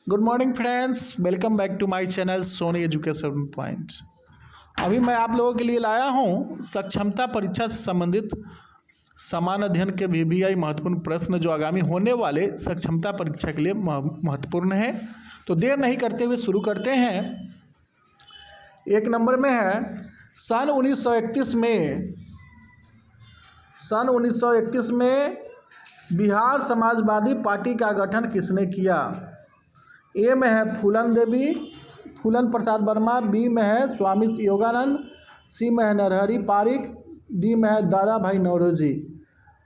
Good morning friends, welcome back to my channel Soni education point. अभी मैं आप लोगों के लिए लाया हूं सक्षमता परीक्षा से संबंधित समान अध्ययन के VBI महत्वपूर्ण प्रश्न जो आगामी होने वाले सक्षमता परीक्षा के लिए महत्वपूर्ण है। तो देर नहीं करते हुए शुरू करते हैं। एक नंबर में है सन 1931 में बिहार समाजवादी पार्टी का गठन किसने किया? ए में है फूलन प्रसाद वर्मा, बी में है स्वामी योगानंद, सी में है नरहरि पारिक, डी में है दादा भाई नौरोजी।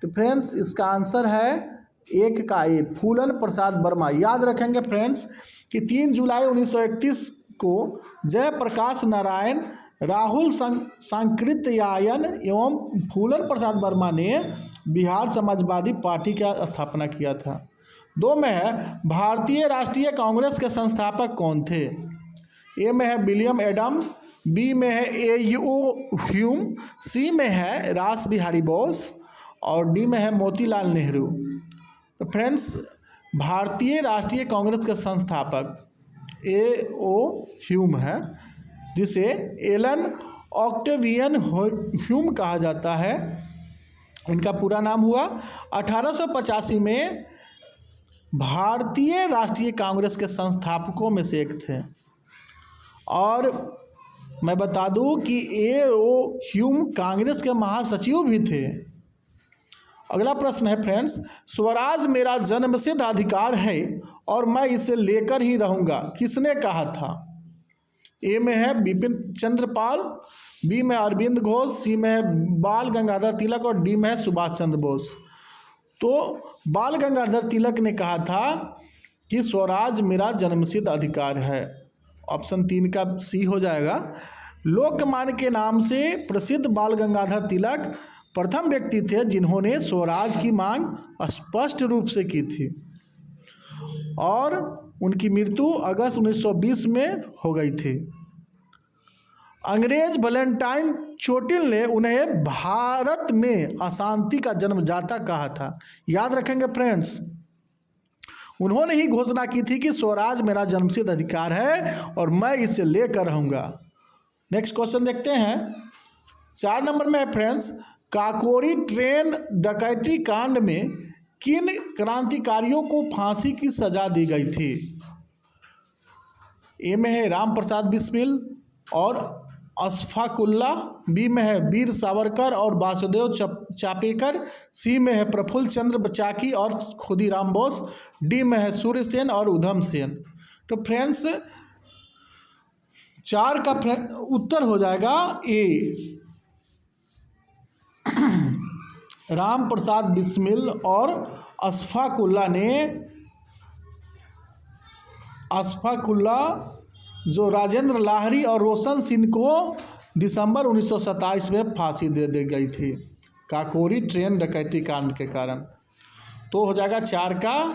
तो फ्रेंड्स इसका आंसर है एक का ए, फूलन प्रसाद वर्मा। याद रखेंगे फ्रेंड्स कि 3 जुलाई 1931 को जयप्रकाश नारायण, राहुल सांकृत्यायन एवं फूलन प्रसाद वर्मा ने बिहार समाजवादी पार्टी का स्थापना किया था। 2 में है भारतीय राष्ट्रीय कांग्रेस के संस्थापक कौन थे? ए में है विलियम एडम, बी में है A.U. ह्यूम, सी में है रास बिहारी बोस और डी में है मोतीलाल नेहरू। तो फ्रेंड्स भारतीय राष्ट्रीय कांग्रेस के संस्थापक A.O. ह्यूम है, जिसे एलन ऑक्टेवियन ह्यूम कहा जाता है। इनका पूरा नाम हुआ 1885 में भारतीय राष्ट्रीय कांग्रेस के संस्थापकों में से एक थे। और मैं बता दूं कि A.O. ह्यूम कांग्रेस के महासचिव भी थे। अगला प्रश्न है फ्रेंड्स, स्वराज मेरा जन्मसिद्ध अधिकार है और मैं इसे लेकर ही रहूंगा, किसने कहा था? ए में है बिपिन चंद्र पाल, बी में अरविंद घोष, सी में है बाल गंगाधर तिलक और डी में है सुभाष चंद्र बोस। तो बाल गंगाधर तिलक ने कहा था कि स्वराज मेरा जन्मसिद्ध अधिकार है। ऑप्शन 3 का सी हो जाएगा। लोकमान्य के नाम से प्रसिद्ध बाल गंगाधर तिलक प्रथम व्यक्ति थे जिन्होंने स्वराज की मांग स्पष्ट रूप से की थी और उनकी मृत्यु अगस्त 1920 में हो गई थी। अंग्रेज वैलेंटाइन चोटिल ने उन्हें भारत में अशांति का जन्मदाता कहा था। याद रखेंगे फ्रेंड्स, उन्होंने ही घोषणा की थी कि स्वराज मेरा जन्मसिद्ध अधिकार है और मैं इसे लेकर रहूंगा। नेक्स्ट क्वेश्चन देखते हैं। 4 नंबर में है फ्रेंड्स, काकोरी ट्रेन डकैती कांड में किन क्रांतिकारियों को फांसी की सजा दी गई थी? ए में है राम प्रसाद बिस्मिल और अशफाकुल्ला, बी में है वीर सावरकर और वासुदेव चापेकर, सी में है प्रफुल्ल चंद्र बचाकी और खुदीराम बोस, डी में है सूर्य सेन और उधम सेन। तो फ्रेंड्स 4 का उत्तर हो जाएगा ए, राम प्रसाद बिस्मिल और अशफाकुल्ला जो राजेंद्र लाहिड़ी और रोशन सिंह को दिसंबर 1927 में फांसी दे दी गई थी काकोरी ट्रेन डकैती कांड के कारण। तो हो जाएगा 4 का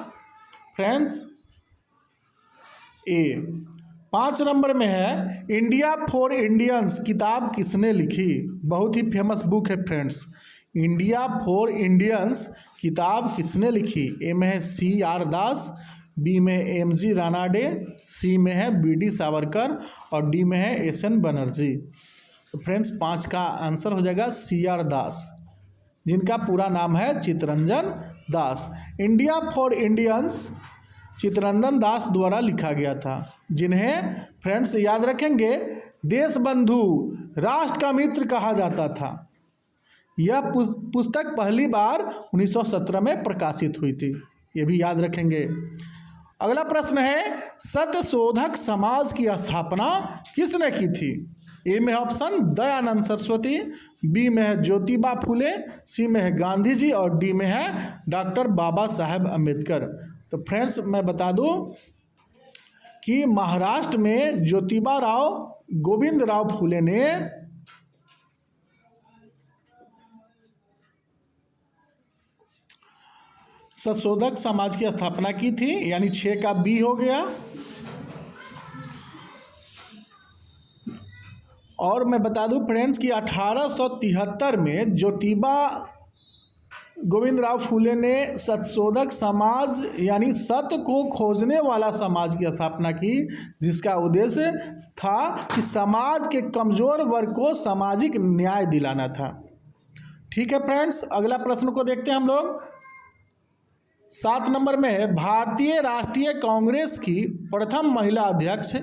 फ्रेंड्स ए। 5 नंबर में है इंडिया फॉर इंडियंस किताब किसने लिखी? बहुत ही फेमस बुक है फ्रेंड्स। इंडिया फॉर इंडियंस किताब किसने लिखी? ए में है C.R. दास, बी में M.G. रानाडे, सी में है B.D. सावरकर और डी में है S.N. बनर्जी। तो फ्रेंड्स 5 का आंसर हो जाएगा C.R. दास, जिनका पूरा नाम है Chittaranjan Das. India for Indians Chittaranjan Das द्वारा लिखा गया था, जिन्हें फ्रेंड्स याद रखेंगे देश बंधु, राष्ट्र का मित्र कहा जाता था। यह पुस्तक पहली बार 1917 में प्रकाशित हुई थी, ये भी याद रखेंगे। अगला प्रश्न है सत्यशोधक समाज की स्थापना किसने की थी? ए में ऑप्शन दयानंद सरस्वती, बी में है ज्योतिबा फुले, सी में है गांधी जी और डी में है डॉक्टर बाबा साहेब अम्बेडकर। तो फ्रेंड्स मैं बता दूं कि महाराष्ट्र में ज्योतिबा राव गोविंद राव फुले ने सत्यशोधक समाज की स्थापना की थी, यानी 6 का बी हो गया। और मैं बता दूं फ्रेंड्स कि 1873 में ज्योतिबा गोविंदराव फूले ने सत्यशोधक समाज यानी सत्य को खोजने वाला समाज की स्थापना की, जिसका उद्देश्य था कि समाज के कमजोर वर्ग को सामाजिक न्याय दिलाना था। ठीक है फ्रेंड्स, अगला प्रश्न को देखते हैं हम लोग। 7 नंबर में है, भारतीय राष्ट्रीय कांग्रेस की प्रथम महिला अध्यक्ष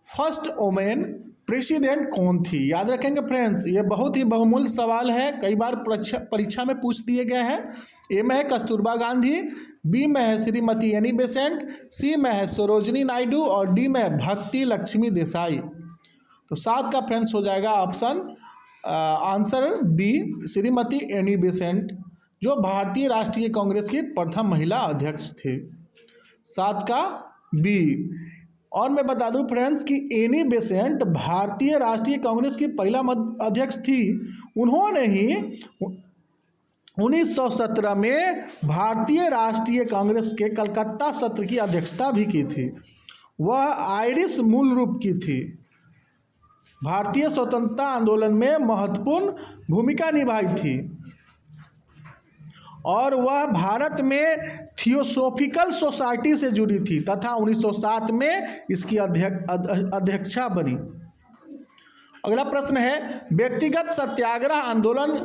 फर्स्ट वुमेन प्रेसिडेंट कौन थी? याद रखेंगे फ्रेंड्स, ये बहुत ही बहुमूल्य सवाल है, कई बार परीक्षा में पूछ दिए गए हैं। ए में है कस्तूरबा गांधी, बी में है श्रीमती एनी बेसेंट, सी में है सरोजनी नायडू और डी में है भक्ति लक्ष्मी देसाई। तो 7 का फ्रेंड्स हो जाएगा option answer B, Shrimati Annie Besant, जो भारतीय राष्ट्रीय कांग्रेस की प्रथम महिला अध्यक्ष थे। 7 का बी। और मैं बता दूं फ्रेंड्स कि एनी बेसेंट भारतीय राष्ट्रीय कांग्रेस की पहला अध्यक्ष थी। उन्होंने ही 1917 में भारतीय राष्ट्रीय कांग्रेस के कलकत्ता सत्र की अध्यक्षता भी की थी। वह आयरिश मूल रूप की थी। भारतीय स्वतंत्रता आंदोलन में महत्वपूर्ण भूमिका निभाई थी और वह भारत में थियोसॉफिकल सोसाइटी से जुड़ी थी तथा 1907 में इसकी अध्यक्षा बनी। अगला प्रश्न है, व्यक्तिगत सत्याग्रह आंदोलन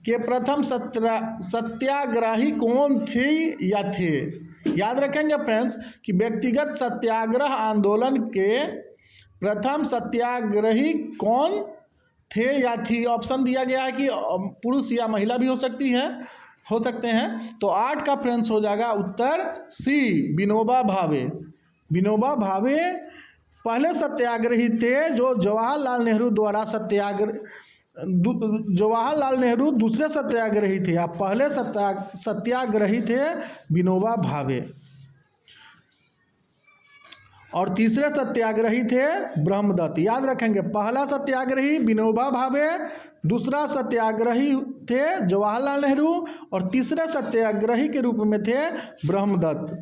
के प्रथम सत्याग्रही कौन थी या थे? याद रखेंगे फ्रेंड्स कि व्यक्तिगत सत्याग्रह आंदोलन के प्रथम सत्याग्रही कौन थे या थी। ऑप्शन दिया गया है कि पुरुष या महिला भी हो सकते हैं। तो 8 का फ्रेंड्स हो जाएगा उत्तर सी, विनोबा भावे। विनोबा भावे पहले सत्याग्रही थे जो जवाहरलाल नेहरू द्वारा जवाहरलाल नेहरू दूसरे सत्याग्रही थे। आप पहले सत्याग्रही थे विनोबा भावे और तीसरे सत्याग्रही थे ब्रह्मदत्त। याद रखेंगे, पहला सत्याग्रही विनोबा भावे, दूसरा सत्याग्रही थे जवाहरलाल नेहरू और तीसरे सत्याग्रही के रूप में थे ब्रह्मदत्त।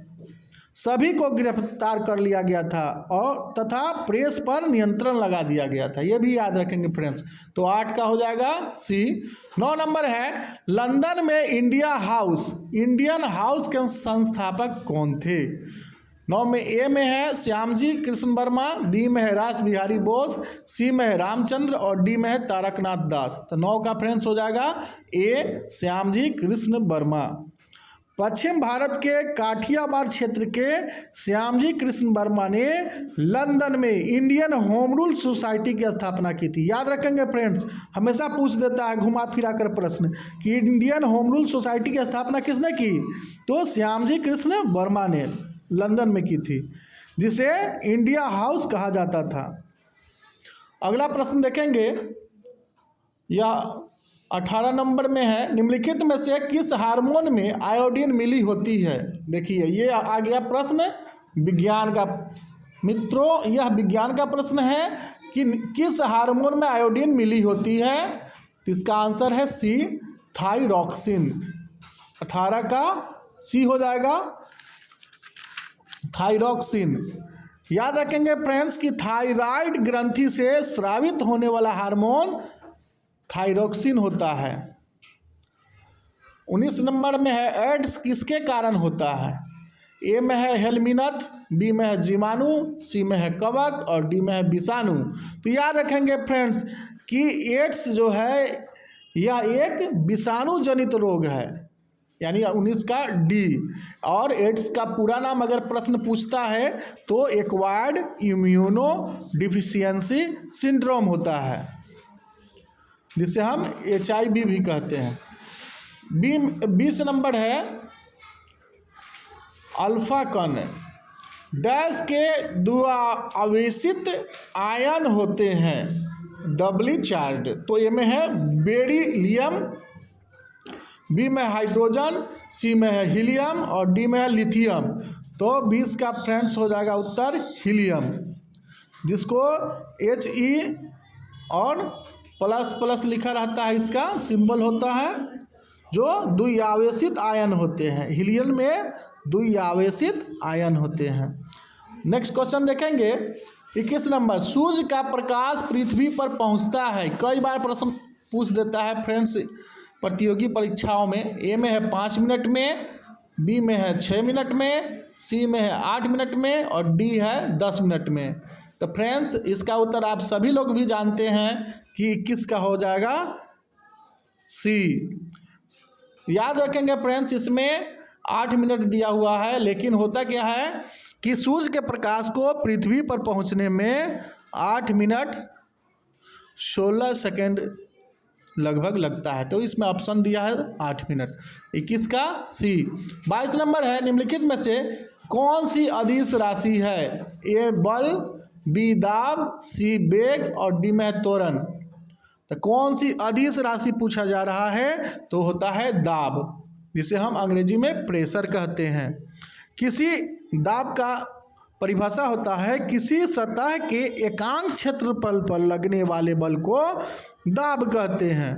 सभी को गिरफ्तार कर लिया गया था और तथा प्रेस पर नियंत्रण लगा दिया गया था। ये भी याद रखेंगे फ्रेंड्स। तो 8 का हो जाएगा सी। 9 नंबर है, लंदन में इंडियन हाउस के संस्थापक कौन थे? 9 में ए में है श्यामजी कृष्ण वर्मा, बी में है रास बिहारी बोस, सी में है रामचंद्र और डी में है तारकनाथ दास। तो 9 का फ्रेंड्स हो जाएगा ए, श्यामजी कृष्ण वर्मा। पश्चिम भारत के काठियावाड़ क्षेत्र के श्यामजी कृष्ण वर्मा ने लंदन में इंडियन होम रूल सोसाइटी की स्थापना की थी। याद रखेंगे फ्रेंड्स, हमेशा पूछ देता है घुमा फिरा कर प्रश्न कि इंडियन होम रूल सोसाइटी की स्थापना किसने की? तो श्यामजी कृष्ण वर्मा ने लंदन में की थी, जिसे इंडिया हाउस कहा जाता था। अगला प्रश्न देखेंगे, यह 18 नंबर में है, निम्नलिखित में से किस हार्मोन में आयोडीन मिली होती है? देखिए, ये आ गया प्रश्न विज्ञान का। मित्रों, यह विज्ञान का प्रश्न है कि किस हार्मोन में आयोडीन मिली होती है। तो इसका आंसर है सी, थायरॉक्सिन। 18 का सी हो जाएगा थायरॉक्सिन। याद रखेंगे फ्रेंड्स कि थायराइड ग्रंथि से स्रावित होने वाला हार्मोन थायरॉक्सिन होता है। 19 नंबर में है, एड्स किसके कारण होता है? ए में है हेलमिनथ, बी में है जीवाणु, सी में है कवक और डी में है विषाणु। तो याद रखेंगे फ्रेंड्स कि एड्स जो है यह एक विषाणु जनित रोग है, यानी 19 का डी। और एड्स का पूरा नाम अगर प्रश्न पूछता है तो एक्वायर्ड इम्यूनो डिफिशियंसी सिंड्रोम होता है, जिसे हम HIV भी कहते हैं। 20 नंबर है, अल्फा कण डैश के द्विआवेशित आयन होते हैं, डबली चार्ज। तो ए में है बेरिलियम, बी में हाइड्रोजन, सी में है हीलियम और डी में है लिथियम। तो 20 का फ्रेंड्स हो जाएगा उत्तर हीलियम, जिसको He और प्लस प्लस लिखा रहता है, इसका सिंबल होता है, जो द्विआवेशित आयन होते हैं। हीलियम में द्विआवेशित आयन होते हैं। नेक्स्ट क्वेश्चन देखेंगे, 21 नंबर, सूर्य का प्रकाश पृथ्वी पर पहुंचता है। कई बार प्रश्न पूछ देता है फ्रेंड्स प्रतियोगी परीक्षाओं में। ए में है 5 मिनट में, बी में है 6 मिनट में, सी में है 8 मिनट में और डी है 10 मिनट में। तो फ्रेंड्स इसका उत्तर आप सभी लोग भी जानते हैं कि किसका हो जाएगा, सी। याद रखेंगे फ्रेंड्स, इसमें 8 मिनट दिया हुआ है, लेकिन होता क्या है कि सूर्य के प्रकाश को पृथ्वी पर पहुंचने में 8 मिनट 16 सेकेंड लगभग लगता है। तो इसमें ऑप्शन दिया है 8 मिनट, 21 का सी। 22 नंबर है, निम्नलिखित में से कौन सी अदिश राशि है? ए बल, बी दाब, सी वेग और डी में त्वरण। तो कौन सी अदिश राशि पूछा जा रहा है? तो होता है दाब, जिसे हम अंग्रेजी में प्रेशर कहते हैं। किसी दाब का परिभाषा होता है किसी सतह के एकांक क्षेत्रफल पर लगने वाले बल को दाब कहते हैं।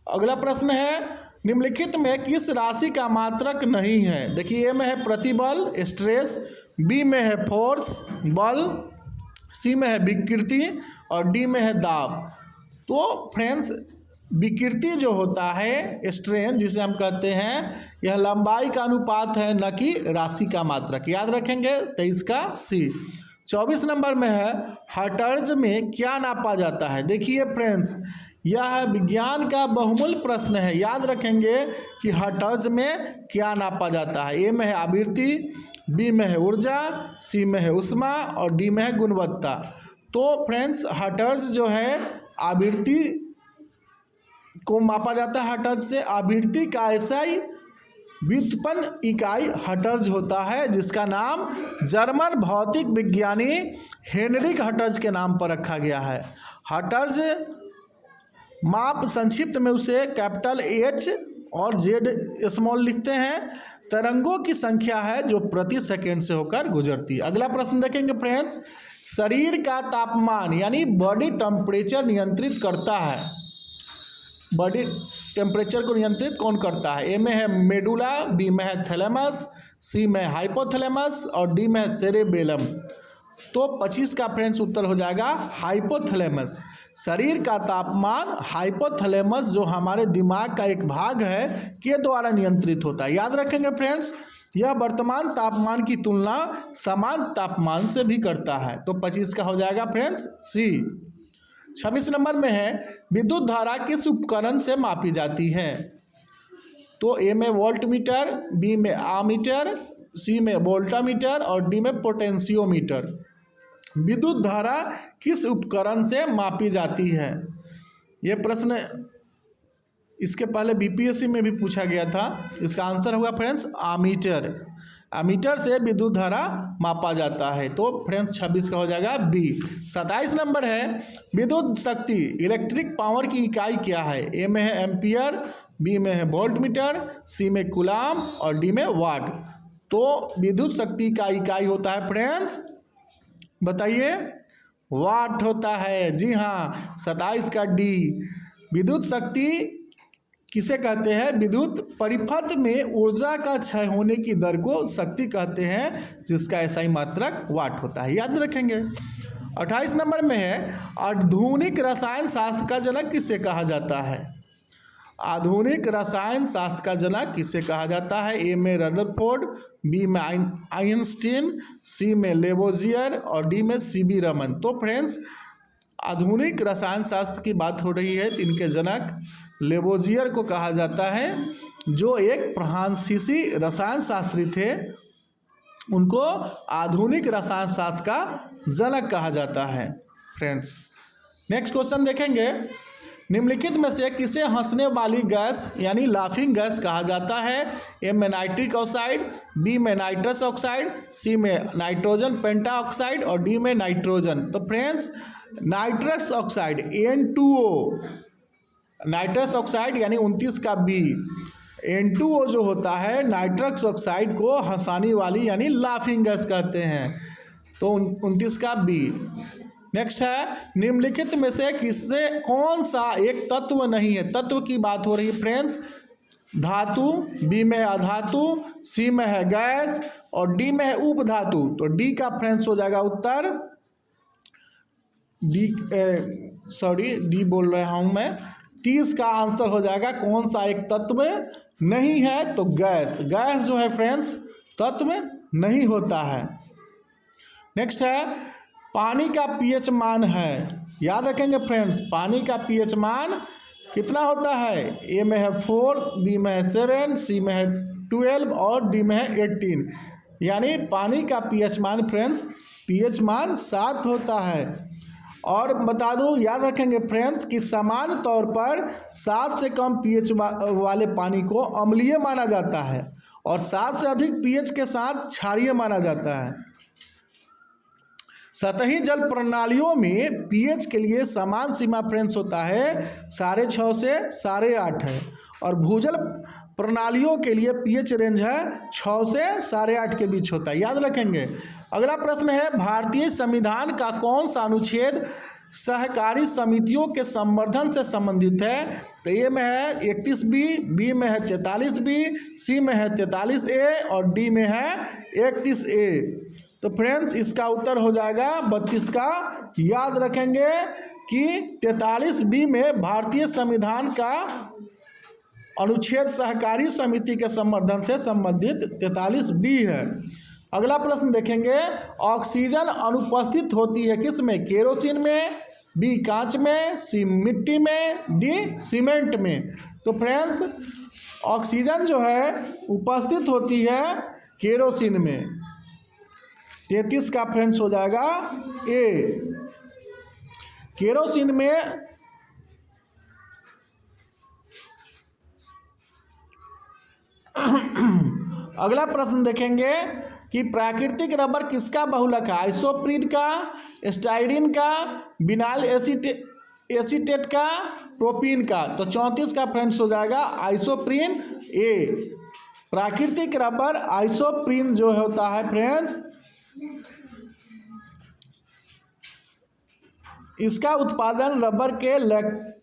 अगला प्रश्न है, निम्नलिखित में किस राशि का मात्रक नहीं है? देखिए, ए में है प्रतिबल स्ट्रेस, बी में है फोर्स बल, सी में है विकृति और डी में है दाब। तो फ्रेंड्स विकृति जो होता है स्ट्रेन जिसे हम कहते हैं, यह लंबाई का अनुपात है, न कि राशि का मात्रक। याद रखेंगे, 23 का सी। 24 नंबर में है, हर्ट्ज में क्या नापा जाता है? देखिए फ्रेंड्स, यह विज्ञान का बहुमूल्य प्रश्न है। याद रखेंगे कि हर्ट्ज में क्या नापा जाता है। ए में है आवृत्ति, बी में है ऊर्जा, सी में है ऊष्मा और डी में है गुणवत्ता। तो फ्रेंड्स हर्ट्ज जो है आवृत्ति को मापा जाता है हर्ट्ज से। आवृत्ति का ऐसा व्युत्पन्न इकाई हर्ट्ज होता है, जिसका नाम जर्मन भौतिक विज्ञानी हेनरिक हर्ट्ज के नाम पर रखा गया है। हर्ट्ज माप संक्षिप्त में उसे कैपिटल एच और जेड स्मॉल लिखते हैं। तरंगों की संख्या है जो प्रति सेकेंड से होकर गुजरती है। अगला प्रश्न देखेंगे फ्रेंड्स, शरीर का तापमान यानी बॉडी टेम्परेचर नियंत्रित करता है। बॉडी टेम्परेचर को नियंत्रित कौन करता है? ए में है मेडुला, बी में है थैलेमस, सी में हाइपोथैलेमस और डी में है सेरेबेलम। तो 25 का फ्रेंड्स उत्तर हो जाएगा हाइपोथैलेमस। शरीर का तापमान हाइपोथैलेमस जो हमारे दिमाग का एक भाग है के द्वारा नियंत्रित होता है। याद रखेंगे फ्रेंड्स, यह वर्तमान तापमान की तुलना समान तापमान से भी करता है। तो 25 का हो जाएगा फ्रेंड्स सी। 26 नंबर में है, विद्युत धारा किस उपकरण से मापी जाती है? तो ए में वोल्टमीटर, बी में आमीटर, सी में वोल्टामीटर और डी में पोटेंशियोमीटर। विद्युत धारा किस उपकरण से मापी जाती है? ये प्रश्न इसके पहले बीपीएससी में भी पूछा गया था। इसका आंसर होगा फ्रेंड्स आमीटर। आमीटर से विद्युत धारा मापा जाता है। तो फ्रेंड्स 26 का हो जाएगा बी। 27 नंबर है, विद्युत शक्ति इलेक्ट्रिक पावर की इकाई क्या है? ए में है एम्पियर, बी में है वोल्टमीटर, सी में कूलाम और डी में वाट। तो विद्युत शक्ति का इकाई होता है फ्रेंड्स, बताइए, वाट होता है। जी हाँ, 27 का डी। विद्युत शक्ति किसे कहते हैं? विद्युत परिपथ में ऊर्जा का क्षय होने की दर को शक्ति कहते हैं, जिसका एसआई मात्रक वाट होता है। याद रखेंगे। 28 नंबर में है, आधुनिक रसायन शास्त्र का जनक किसे कहा जाता है? आधुनिक रसायन शास्त्र का जनक किसे कहा जाता है? ए में रदरफोर्ड, बी में आइंस्टीन, सी में लेवोजियर और डी में सीबी रमन। तो फ्रेंड्स आधुनिक रसायन शास्त्र की बात हो रही है, तो इनके जनक लेवोजियर को कहा जाता है, जो एक फ्रांसीसी रसायन शास्त्री थे। उनको आधुनिक रसायन शास्त्र का जनक कहा जाता है फ्रेंड्स। नेक्स्ट क्वेश्चन देखेंगे, निम्नलिखित में से किसे हंसने वाली गैस यानी लाफिंग गैस कहा जाता है? ए में नाइट्रिक ऑक्साइड, बी में नाइट्रस ऑक्साइड, सी में नाइट्रोजन पेंटाऑक्साइड और डी में नाइट्रोजन। तो friends nitrous oxide N2O, nitrous oxide यानी 29 का बी। N2O जो होता है नाइट्रस ऑक्साइड को हंसाने वाली यानी लाफिंग गैस कहते हैं। तो 29 का बी। नेक्स्ट है, निम्नलिखित में से किससे कौन सा एक तत्व नहीं है? तत्व की बात हो रही है फ्रेंड्स। धातु, बी में है अधातु, सी में है गैस और डी में है उपधातु। तो डी का फ्रेंड्स हो जाएगा उत्तर डी बोल रहा हूँ मैं, 30 का आंसर हो जाएगा कौन सा एक तत्व नहीं है, तो गैस। गैस जो है फ्रेंड्स तत्व नहीं होता है। नेक्स्ट है पानी का पीएच मान है, याद रखेंगे फ्रेंड्स, पानी का पीएच मान कितना होता है? ए में है 4, बी में है 7, सी में है 12 और डी में है 18। यानी पानी का पीएच मान फ्रेंड्स पीएच मान 7 होता है। और बता दूं, याद रखेंगे फ्रेंड्स कि सामान्य तौर पर 7 से कम पीएच वाले पानी को अम्लीय माना जाता है और 7 से अधिक पीएच के साथ क्षारीय माना जाता है। सतही जल प्रणालियों में पीएच के लिए समान सीमा फ्रेंड्स होता है 6.5 से 8.5 है और भूजल प्रणालियों के लिए पीएच रेंज है 6 से 8.5 के बीच होता है, याद रखेंगे। अगला प्रश्न है भारतीय संविधान का कौन सा अनुच्छेद सहकारी समितियों के संवर्धन से संबंधित है? तो ए में है 31B, बी में है 43B, सी में है 43A और डी में है 31A। तो फ्रेंड्स इसका उत्तर हो जाएगा 32 का। याद रखेंगे कि 43B में भारतीय संविधान का अनुच्छेद सहकारी समिति के संवर्धन से संबंधित 43B है। अगला प्रश्न देखेंगे ऑक्सीजन अनुपस्थित होती है किस में? केरोसिन में, बी कांच में, सी मिट्टी में, डी सीमेंट में। तो फ्रेंड्स ऑक्सीजन जो है उपस्थित होती है केरोसिन में। 33 का फ्रेंड्स हो जाएगा ए। केरोसिन में अगला प्रश्न देखेंगे कि प्राकृतिक रबर किसका बहुलक है? आइसोप्रीन का, स्टाइरिन का, विनाइल एसीटेट का, प्रोपीन का। तो 34 का फ्रेंड्स हो जाएगा आइसोप्रीन ए। प्राकृतिक रबर आइसोप्रीन जो होता है फ्रेंड्स इसका उत्पादन रबर के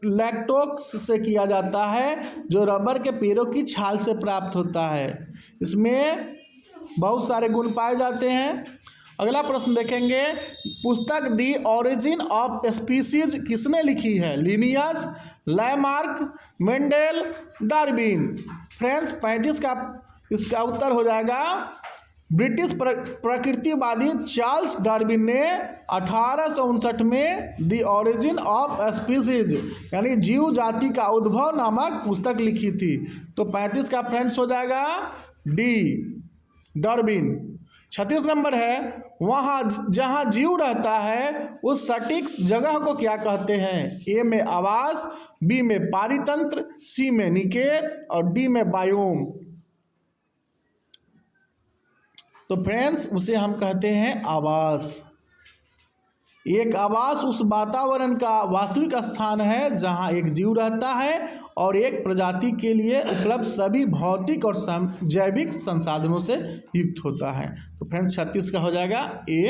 लैक्टोक्स से किया जाता है जो रबर के पेड़ों की छाल से प्राप्त होता है। इसमें बहुत सारे गुण पाए जाते हैं। अगला प्रश्न देखेंगे पुस्तक दी ओरिजिन ऑफ स्पीसीज किसने लिखी है? Linnaeus, Lamarck, Mendel, Darwin. Friends 35 का इसका उत्तर हो जाएगा ब्रिटिश प्रकृतिवादी चार्ल्स डार्विन ने 1859 में द ओरिजिन ऑफ स्पीसीज यानी जीव जाति का उद्भव नामक पुस्तक लिखी थी। तो 35 का फ्रेंड्स हो जाएगा डी डार्विन। 36 नंबर है वहाँ जहाँ जीव रहता है उस सटीक जगह को क्या कहते हैं? ए में आवास, बी में पारितंत्र, सी में निकेत और डी में बायोम। तो फ्रेंड्स उसे हम कहते हैं आवास। एक आवास उस वातावरण का वास्तविक स्थान है जहां एक जीव रहता है और एक प्रजाति के लिए उपलब्ध सभी भौतिक और जैविक संसाधनों से युक्त होता है। तो फ्रेंड्स 36 का हो जाएगा ए।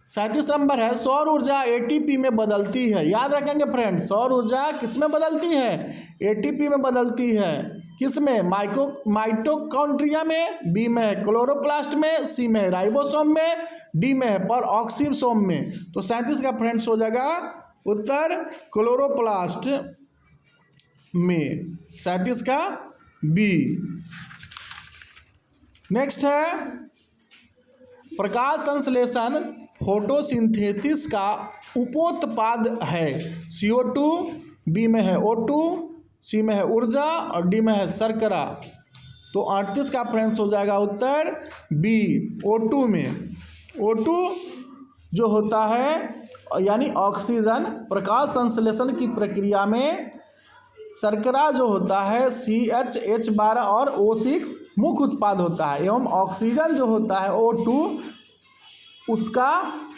37 नंबर है सौर ऊर्जा एटीपी में बदलती है। याद रखेंगे फ्रेंड्स सौर ऊर्जा किस में बदलती है? एटीपी में बदलती है। किस में? माइटोकॉन्ड्रिया में, बी में है क्लोरोप्लास्ट में, सी में है राइबोसोम में, डी में है परऑक्सीसोम में। तो 37 का फ्रेंड्स हो जाएगा उत्तर क्लोरोप्लास्ट में। 37 का बी। नेक्स्ट है प्रकाश संश्लेषण फोटोसिंथेसिस का उपोत्पाद है। CO2, बी में है O2, सी में है ऊर्जा और डी में है शर्करा। तो 38 का फ्रेंड्स हो जाएगा उत्तर बी O2 में। O2 जो होता है यानी ऑक्सीजन प्रकाश संश्लेषण की प्रक्रिया में शर्करा जो होता है CH, H12 और O6 मुख्य उत्पाद होता है एवं ऑक्सीजन जो होता है O2 उसका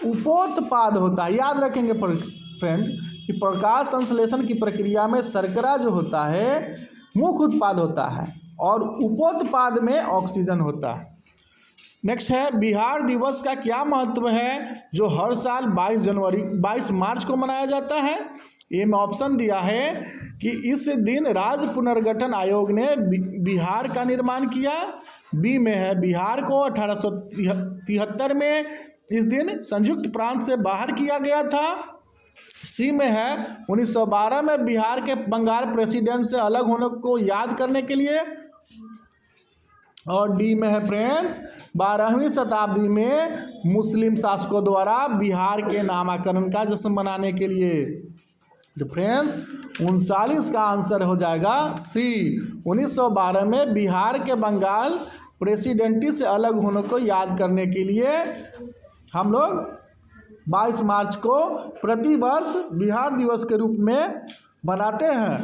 उपोत्पाद होता है। याद रखेंगे फ्रेंड कि प्रकाश संश्लेषण की प्रक्रिया में शर्करा जो होता है मुख्य उत्पाद होता है और उपोत्पाद में ऑक्सीजन होता है। नेक्स्ट है बिहार दिवस का क्या महत्व है जो हर साल 22 मार्च को मनाया जाता है? ए में ऑप्शन दिया है कि इस दिन राज्य पुनर्गठन आयोग ने बिहार का निर्माण किया। बी में है बिहार को 1873 में इस दिन संयुक्त प्रांत से बाहर किया गया था। सी में है 1912 में बिहार के बंगाल प्रेसिडेंट से अलग होने को याद करने के लिए, और डी में है फ्रेंड्स 12वीं शताब्दी में मुस्लिम शासकों द्वारा बिहार के नामकरण का जश्न मनाने के लिए। तो फ्रेंड्स 39 का आंसर हो जाएगा सी, 1912 में बिहार के बंगाल प्रेसिडेंटी से अलग होने को याद करने के लिए हम लोग 22 मार्च को प्रतिवर्ष बिहार दिवस के रूप में मनाते हैं।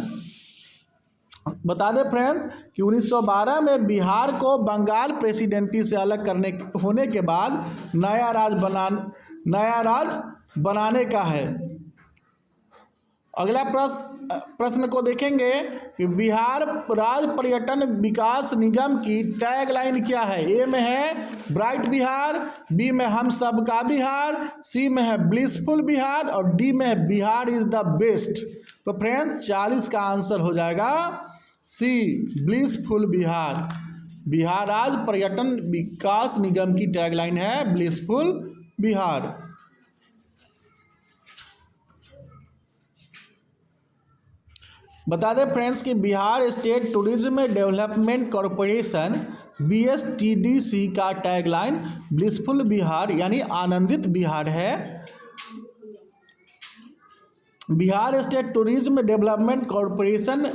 बता दें फ्रेंड्स कि 1912 में बिहार को बंगाल प्रेसिडेंटी से अलग होने के बाद नया राज्य बनाने का है। अगला प्रश्न को देखेंगे कि बिहार राज्य पर्यटन विकास निगम की टैगलाइन क्या है। ए में है ब्राइट बिहार, बी में हम सबका बिहार, सी में है ब्लिसफुल बिहार और डी में है बिहार इज द बेस्ट। तो फ्रेंड्स 40 का आंसर हो जाएगा सी, ब्लिसफुल बिहार। बिहार राज्य पर्यटन विकास निगम की टैगलाइन है ब्लिसफुल बिहार। बता दें फ्रेंड्स कि Bihar state tourism development corporation BSTDC का टैगलाइन ब्लिसफुल बिहार यानी आनंदित बिहार है। Bihar state tourism development corporation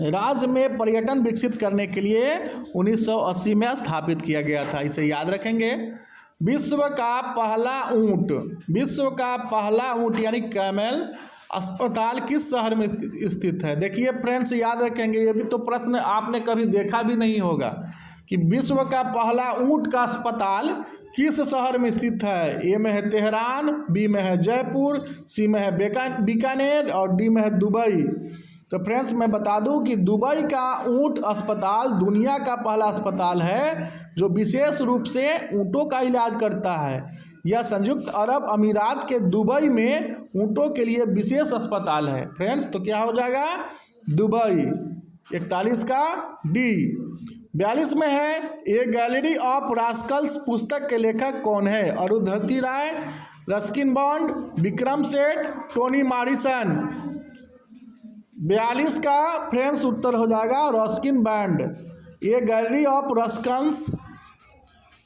राज्य में पर्यटन विकसित करने के लिए 1980 में स्थापित किया गया था, इसे याद रखेंगे। विश्व का पहला ऊंट यानी कैमल अस्पताल किस शहर में स्थित है। देखिए फ्रेंड्स याद रखेंगे, ये भी तो प्रश्न आपने कभी देखा भी नहीं होगा कि विश्व का पहला ऊंट का अस्पताल किस शहर में स्थित है। ए में है तेहरान, बी में है जयपुर, सी में है बीकानेर और डी में है दुबई। तो फ्रेंड्स मैं बता दूं कि दुबई का ऊंट अस्पताल दुनिया का पहला अस्पताल है जो विशेष रूप से ऊंटों का इलाज करता है। यह संयुक्त अरब अमीरात के दुबई में ऊंटों के लिए विशेष अस्पताल है। फ्रेंड्स तो क्या हो जाएगा दुबई। 41 का डी। 42 में है ए गैलरी ऑफ रास्कल्स पुस्तक के लेखक कौन है। अरुंधति राय, Ruskin bond, Vikram Seth, Tony Morrison. 42 का फ्रेंड्स उत्तर हो जाएगा रस्किन बॉन्ड। ये गैलरी ऑफ रस्कल्स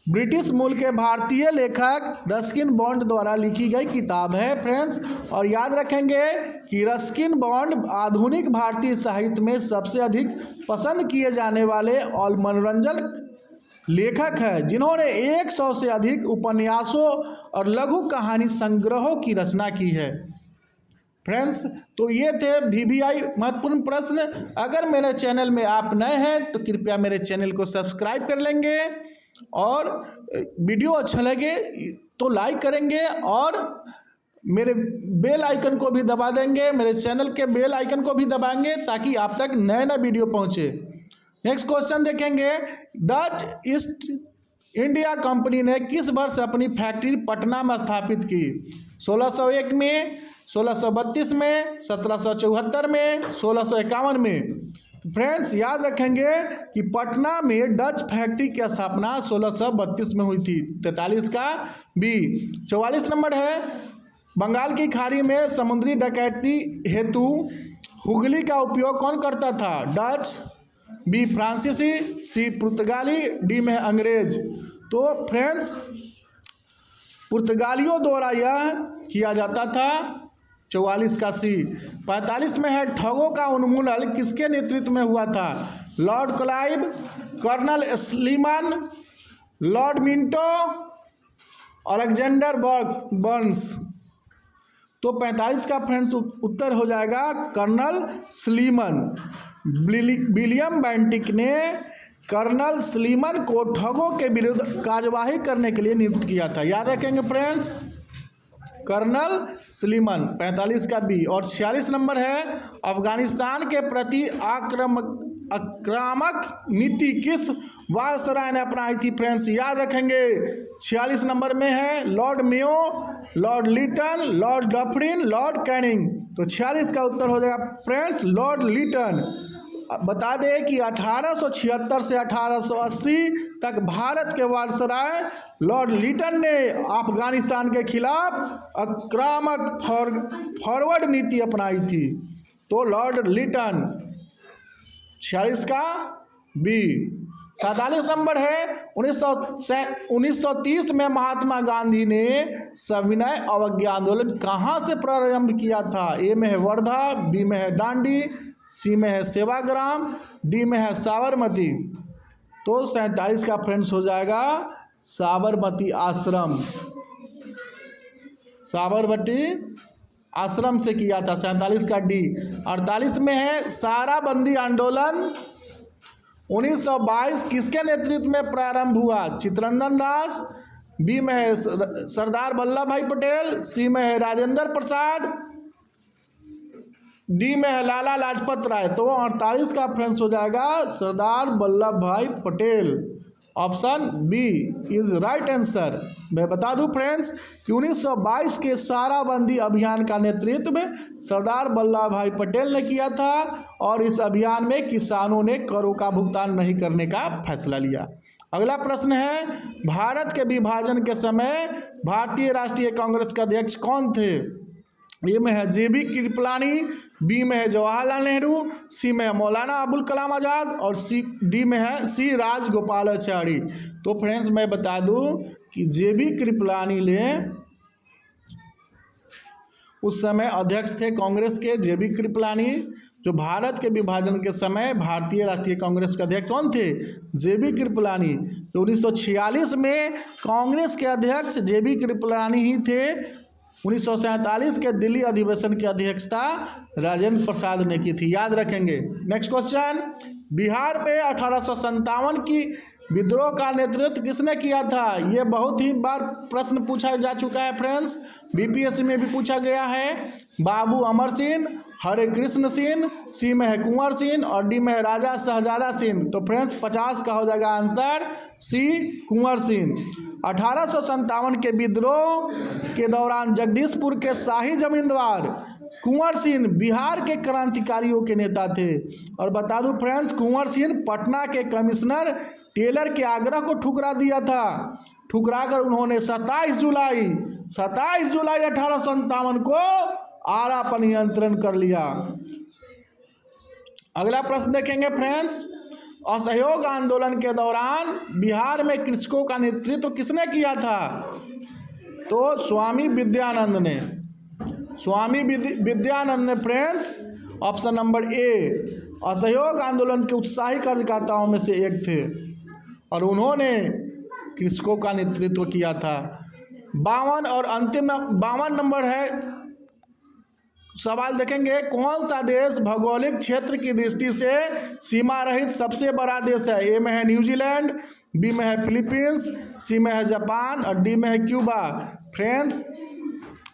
ब्रिटिश मूल के भारतीय लेखक रस्किन बॉन्ड द्वारा लिखी गई किताब है फ्रेंड्स। और याद रखेंगे कि रस्किन बॉन्ड आधुनिक भारतीय साहित्य में सबसे अधिक पसंद किए जाने वाले और मनोरंजक लेखक हैं जिन्होंने 100 से अधिक उपन्यासों और लघु कहानी संग्रहों की रचना की है। फ्रेंड्स तो ये थे VVI महत्वपूर्ण प्रश्न। अगर मेरे चैनल में आप नए हैं तो कृपया मेरे चैनल को सब्सक्राइब कर लेंगे और वीडियो अच्छा लगे तो लाइक करेंगे और मेरे बेल आइकन को भी दबा देंगे, मेरे चैनल के बेल आइकन को भी दबाएंगे ताकि आप तक नए नए वीडियो पहुंचे। नेक्स्ट क्वेश्चन देखेंगे, डच ईस्ट इंडिया कंपनी ने किस वर्ष अपनी फैक्ट्री पटना में स्थापित की। 1601 में, 1632 में, 1774 में, 1651 में। फ्रेंड्स याद रखेंगे कि पटना में डच फैक्ट्री की स्थापना 1632 में हुई थी। 43 का बी। 44 नंबर है, बंगाल की खाड़ी में समुद्री डकैती हेतु हुगली का उपयोग कौन करता था। डच, बी फ्रांसीसी, सी पुर्तगाली, डी में अंग्रेज। तो फ्रेंड्स पुर्तगालियों द्वारा यह किया जाता था। 44 का सी। 45 में है, ठगों का उन्मूलन किसके नेतृत्व में हुआ था। Lord Clive, colonel Sleeman, Lord Minto, Alexander Burnes. तो 45 का फ्रेंड्स उत्तर हो जाएगा कर्नल स्लीमन। विलियम बेंटिक ने कर्नल स्लीमन को ठगों के विरुद्ध कार्यवाही करने के लिए नियुक्त किया था। याद रखेंगे फ्रेंड्स कर्नल स्लीमन। 45 का बी। और 46 नंबर है, अफगानिस्तान के प्रति आक्रामक नीति किस वायसराय ने अपनाई थी। फ्रेंड्स याद रखेंगे 46 नंबर में है Lord Mayo, Lord Lytton, Lord Dufferin, Lord Canning. तो 46 का उत्तर हो जाएगा फ्रेंड्स लॉर्ड लिटन। बता दें कि 1876 से 1880 तक भारत के वायसराय लॉर्ड लिटन ने अफगानिस्तान के खिलाफ आक्रामक फॉरवर्ड नीति अपनाई थी। तो लॉर्ड लिटन 46 का बी। 47 नंबर है 1930 में महात्मा गांधी ने सविनय अवज्ञा आंदोलन कहाँ से प्रारंभ किया था? ए में है वर्धा, बी में है डांडी, सी में है सेवाग्राम, डी में है साबरमती। तो 47 का फ्रेंड्स हो जाएगा साबरमती आश्रम। साबरमती आश्रम से किया था, 47 का डी। 48 में है साराबंदी आंदोलन 1922 किसके नेतृत्व में प्रारंभ हुआ? चित्तरंजन दास, बी में है सरदार वल्लभ भाई पटेल, सी में है राजेंद्र प्रसाद, डी में है लाला लाजपत राय। तो 48 का फ्रेंड्स हो जाएगा Sardar Vallabhbhai Patel. Option B is right answer. मैं बता दूं फ्रेंड्स कि 1922 के साराबंदी अभियान का नेतृत्व सरदार वल्लभ भाई पटेल ने किया था और इस अभियान में किसानों ने करों का भुगतान नहीं करने का फैसला लिया। अगला प्रश्न है, भारत के विभाजन के समय भारतीय राष्ट्रीय कांग्रेस के अध्यक्ष कौन थे? ए में है JB कृपलानी, बी में है जवाहरलाल नेहरू, सी में है मौलाना अबुल कलाम आज़ाद और डी में है सी राजगोपालाचारी। तो फ्रेंड्स मैं बता दूं कि JB कृपलानी ले उस समय अध्यक्ष थे कांग्रेस के। JB कृपलानी जो भारत के विभाजन के समय भारतीय राष्ट्रीय कांग्रेस के अध्यक्ष कौन थे? JB कृपलानी। तो 1946 में कांग्रेस के अध्यक्ष JB कृपलानी ही थे। 1947 के दिल्ली अधिवेशन की अध्यक्षता राजेंद्र प्रसाद ने की थी, याद रखेंगे। नेक्स्ट क्वेश्चन, बिहार में 1857 की विद्रोह का नेतृत्व किसने किया था? ये बहुत ही बार प्रश्न पूछा जा चुका है फ्रेंड्स, BPSC में भी पूछा गया है। बाबू अमर सिंह, हरे कृष्ण सिंह, सी में है कुंवर सिंह और डी में है राजा शहजादा सिंह। तो फ्रेंड्स 50 का हो जाएगा आंसर सी कुंवर सिंह। 1857 के विद्रोह के दौरान जगदीशपुर के शाही जमींदार कुंवर सिंह बिहार के क्रांतिकारियों के नेता थे। और बता दूं फ्रेंड्स, कुंवर सिंह पटना के कमिश्नर टेलर के आग्रह को ठुकरा दिया था। ठुकराकर उन्होंने 27 जुलाई 1857 को आरा पर नियंत्रण कर लिया। अगला प्रश्न देखेंगे फ्रेंड्स, असहयोग आंदोलन के दौरान बिहार में कृषकों का नेतृत्व किसने किया था? तो स्वामी विद्यानंद ने। स्वामी विद्यानंद ने फ्रेंड्स, ऑप्शन नंबर ए असहयोग आंदोलन के उत्साही कार्यकर्ताओं में से एक थे और उन्होंने कृषकों का नेतृत्व किया था। 52 और अंतिम 52 नंबर है सवाल देखेंगे, कौन सा देश भौगोलिक क्षेत्र की दृष्टि से सीमा रहित सबसे बड़ा देश है? ए में है न्यूजीलैंड, बी में है फिलीपींस, सी में है जापान और डी में है क्यूबा। फ्रेंड्स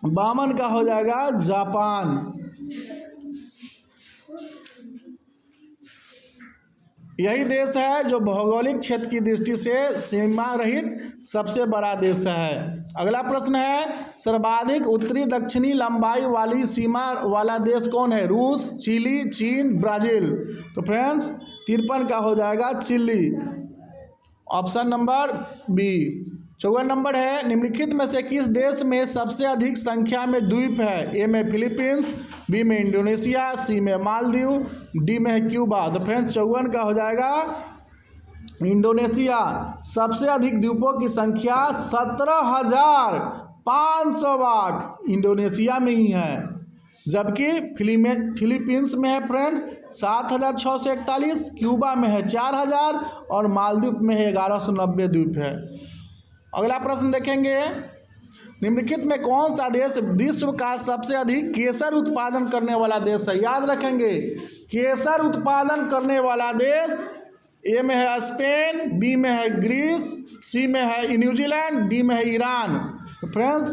52 का हो जाएगा जापान। यही देश है जो भौगोलिक क्षेत्र की दृष्टि से सीमा रहित सबसे बड़ा देश है। अगला प्रश्न है, सर्वाधिक उत्तरी दक्षिणी लंबाई वाली सीमा वाला देश कौन है? रूस, चिली, चीन, ब्राज़ील। तो फ्रेंड्स 53 का हो जाएगा Chile. Option number B. 54 number है, निम्नलिखित में से किस देश में सबसे अधिक संख्या में द्वीप है? ए में फिलीपींस, बी में इंडोनेशिया, सी में मालदीव, डी में है क्यूबा। तो फ्रेंड्स 54 का हो जाएगा इंडोनेशिया। सबसे अधिक द्वीपों की संख्या 17,508 इंडोनेशिया में ही है, जबकि फिलीपींस में है फ्रेंड्स 7,641, क्यूबा में है 4,000 और मालदीव में है 1190 द्वीप है। अगला प्रश्न देखेंगे, निम्नलिखित में कौन सा देश विश्व का सबसे अधिक केसर उत्पादन करने वाला देश है? याद रखेंगे, केसर उत्पादन करने वाला देश ए में है स्पेन, बी में है ग्रीस, सी में है न्यूजीलैंड, डी में है ईरान। तो फ्रेंड्स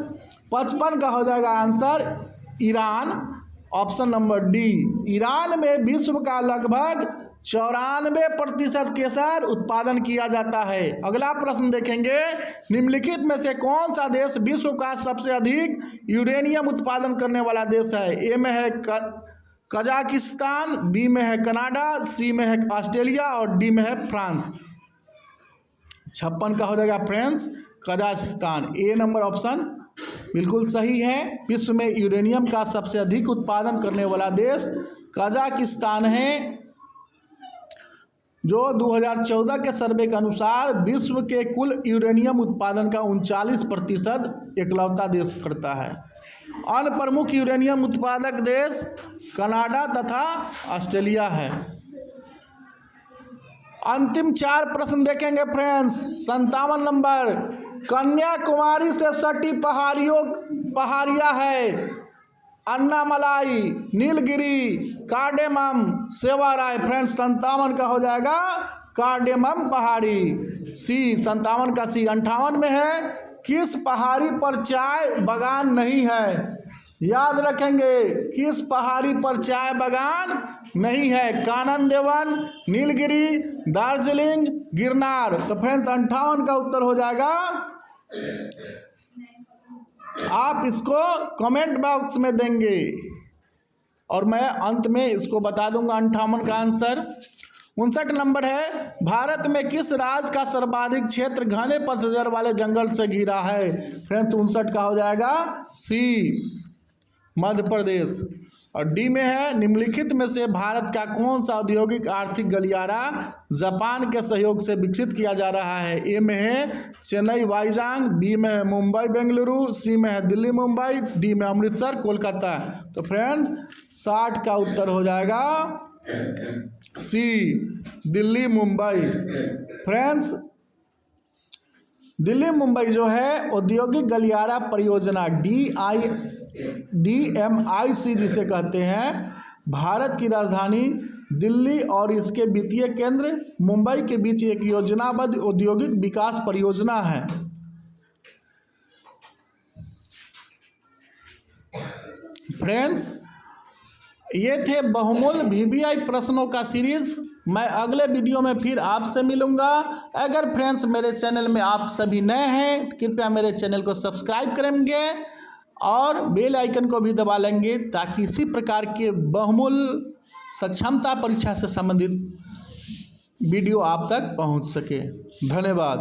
55 का हो जाएगा answer Iran. Option number D. Iran में विश्व का लगभग 94% केसर उत्पादन किया जाता है। अगला प्रश्न देखेंगे, निम्नलिखित में से कौन सा देश विश्व का सबसे अधिक यूरेनियम उत्पादन करने वाला देश है? ए में है कजाकिस्तान, बी में है कनाडा, सी में है ऑस्ट्रेलिया और डी में है फ्रांस। 56 का हो जाएगा फ्रेंड्स कजाकिस्तान। ए नंबर ऑप्शन बिल्कुल सही है। विश्व में यूरेनियम का सबसे अधिक उत्पादन करने वाला देश कजाकिस्तान है, जो 2014 के सर्वे के अनुसार विश्व के कुल यूरेनियम उत्पादन का 39% इकलौता देश करता है। अन्य प्रमुख यूरेनियम उत्पादक देश कनाडा तथा ऑस्ट्रेलिया है। अंतिम 4 प्रश्न देखेंगे फ्रेंड्स। 57 नंबर, कन्याकुमारी से सटी पहाड़िया है अन्नामलाई, नीलगिरी, कार्डेमम, सेवाराय। फ्रेंड्स 57 का हो जाएगा कार्डेमम पहाड़ी। सी 57 का सी। 58 में है किस पहाड़ी पर चाय बागान नहीं है? याद रखेंगे किस पहाड़ी पर चाय बागान नहीं है? कानन देवन, नीलगिरी, दार्जिलिंग, गिरनार। तो फ्रेंड्स 58 का उत्तर हो जाएगा। आप इसको कमेंट बॉक्स में देंगे और मैं अंत में इसको बता दूंगा 58 का आंसर। 59 नंबर है, भारत में किस राज्य का सर्वाधिक क्षेत्र घने पतझड़ वाले जंगल से घिरा है? फ्रेंड्स 59 का हो जाएगा सी, मध्य प्रदेश। और डी में है निम्नलिखित में से भारत का कौन सा औद्योगिक आर्थिक गलियारा जापान के सहयोग से विकसित किया जा रहा है? ए में है चेन्नई वाईजांग, बी में है मुंबई बेंगलुरु, सी में है दिल्ली मुंबई, डी में अमृतसर कोलकाता। तो फ्रेंड 60 का उत्तर हो जाएगा सी, दिल्ली मुंबई। फ्रेंड्स दिल्ली मुंबई जो है औद्योगिक गलियारा परियोजना DMIC जिसे कहते हैं, भारत की राजधानी दिल्ली और इसके वित्तीय केंद्र मुंबई के बीच एक योजनाबद्ध औद्योगिक विकास परियोजना है। फ्रेंड्स ये थे बहुमूल्य VBI प्रश्नों का सीरीज। मैं अगले वीडियो में फिर आपसे मिलूंगा। अगर फ्रेंड्स मेरे चैनल में आप सभी नए हैं तो कृपया मेरे चैनल को सब्सक्राइब करेंगे और बेल आइकन को भी दबा लेंगे ताकि इसी प्रकार के बहुमूल्य सक्षमता परीक्षा से संबंधित वीडियो आप तक पहुंच सके। धन्यवाद।